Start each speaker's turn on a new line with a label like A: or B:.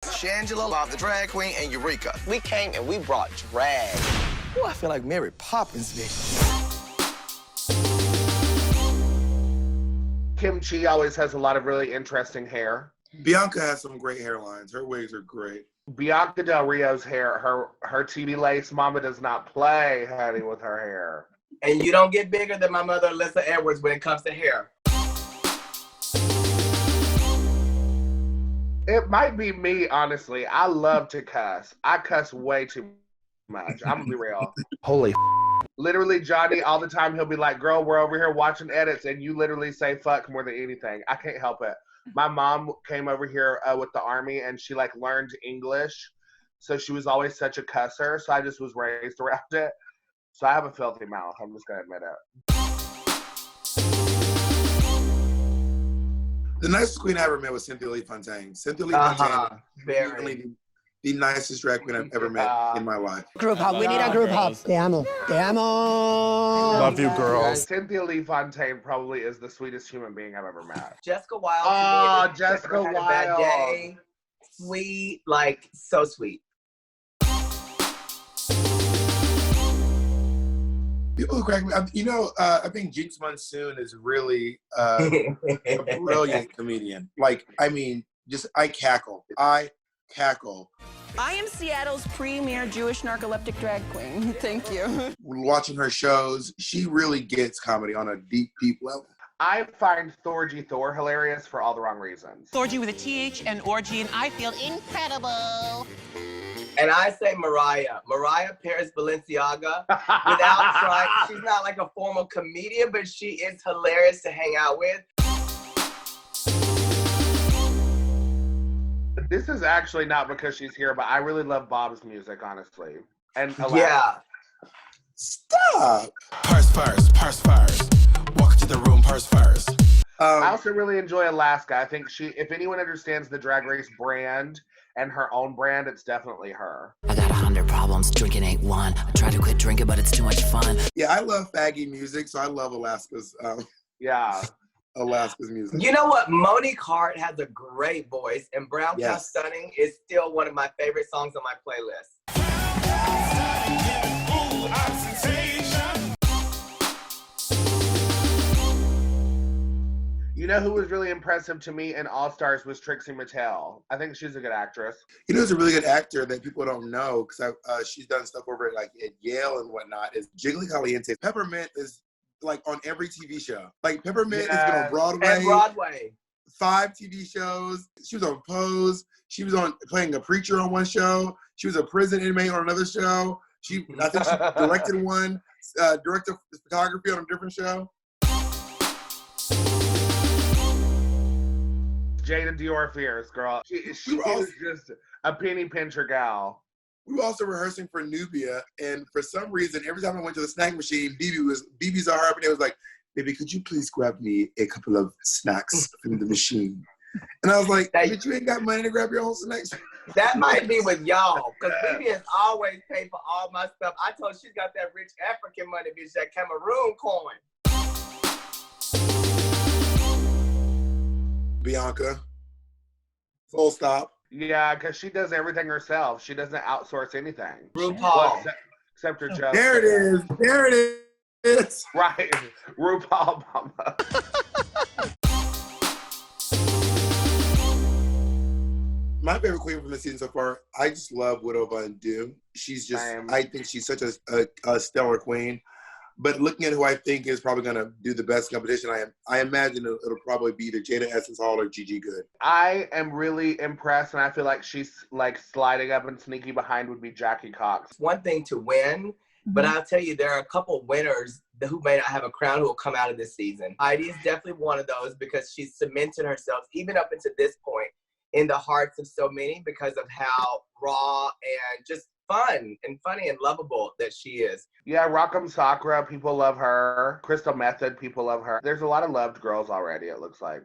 A: Shangela, Bob the Drag Queen, and Eureka.
B: We came and we brought drag.
A: Ooh, I feel like Mary Poppins, bitch.
C: Kimchi always has a lot of really interesting hair.
D: Bianca has some great hairlines. Her wigs are great.
C: Bianca Del Rio's hair, her TV lace, mama does not play, honey, with her hair.
B: And you don't get bigger than my mother, Alyssa Edwards, when it comes to hair.
C: It might be me, honestly. I love to cuss. I cuss way too much. I'm gonna be real.
A: Holy
C: Literally, Johnny, all the time, he'll be like, girl, we're over here watching edits, and you literally say fuck more than anything. I can't help it. My mom came over here with the Army, and she, like, learned English, so she was always such a cusser, so I just was raised around it. So I have a filthy mouth. I'm just going to admit it.
D: The nicest queen I ever met was Cynthia Lee Fontaine. Cynthia Lee Fontaine is the nicest drag queen I've ever met in my life.
E: Group hug. We need a group hug. Te amo. Te amo.
F: Love you, girls.
C: Cynthia Lee Fontaine probably is the sweetest human being I've ever met.
B: Jessica Wilde.
C: Oh, Jessica
B: Had a bad
C: Wilde.
B: day. Sweet, like, so sweet.
D: People who crack me up, I think Jinx Monsoon is really a brilliant comedian. Like, I mean, I cackle. I
G: am Seattle's premier Jewish narcoleptic drag queen. Thank you.
D: Watching her shows, she really gets comedy on a deep, deep level.
C: I find Thorgy Thor hilarious for all the wrong reasons.
H: Thorgy with a TH and orgy, and I feel incredible.
B: And I say Mariah. Mariah Paris Balenciaga. Without trying, she's not like a formal comedian, but she is hilarious to hang out with.
C: This is actually not because she's here, but I really love Bob's music, honestly. And Alaska.
B: Yeah.
D: Stop.
F: Purse first. Walk into the room, purse first.
C: I also really enjoy Alaska. I think if anyone understands the Drag Race brand and her own brand, it's definitely her.
I: I got 100 problems, drinking ain't one. I try to quit drinking, but it's too much fun.
D: Yeah, I love faggy music, so I love Alaska's music.
B: You know what? Monique Hart has a great voice, and Brown Cow Stunning is still one of my favorite songs on my playlist.
C: You know who was really impressive to me in All Stars was Trixie Mattel. I think she's a good actress.
D: You know who's a really good actor that people don't know, because she's done stuff over at Yale and whatnot, is Jiggly Caliente. Peppermint is like on every TV show. Like Peppermint has been on Broadway.
B: And Broadway. 5
D: TV shows. She was on Pose. She was on playing a preacher on one show. She was a prison inmate on another show. I think she directed one, directed photography on a different show.
C: Jada Dior Fierce, girl. She is just a penny pincher gal.
D: We were also rehearsing for Nubia, and for some reason, every time I went to the snack machine, BB Zahara was like, "Baby, could you please grab me a couple of snacks from the machine?" And I was like, "Bitch, you ain't got money to grab your own snacks."
B: That might be with y'all, because BB has always paid for all my stuff. I told her she's got that rich African money, bitch, that Cameroon coin.
D: Bianca. Full stop.
C: Yeah, because she does everything herself. She doesn't outsource anything.
B: RuPaul.
C: Well, except her job.
D: There it is.
C: Right. RuPaul mama.
D: My favorite queen from the season so far, I just love Widow Von Doom. She's just, I think she's such a stellar queen. But looking at who I think is probably going to do the best competition, I imagine it'll probably be either Jada Essence Hall or Gigi Good.
C: I am really impressed, and I feel like she's like sliding up and sneaky behind would be Jackie Cox.
B: One thing to win, but I'll tell you, there are a couple winners who may not have a crown who will come out of this season. Heidi is definitely one of those because she's cemented herself, even up until this point, in the hearts of so many because of how raw and just fun and funny and lovable that she is.
C: Yeah, Rock'em Sakura, people love her. Crystal Method, people love her. There's a lot of loved girls already, it looks like.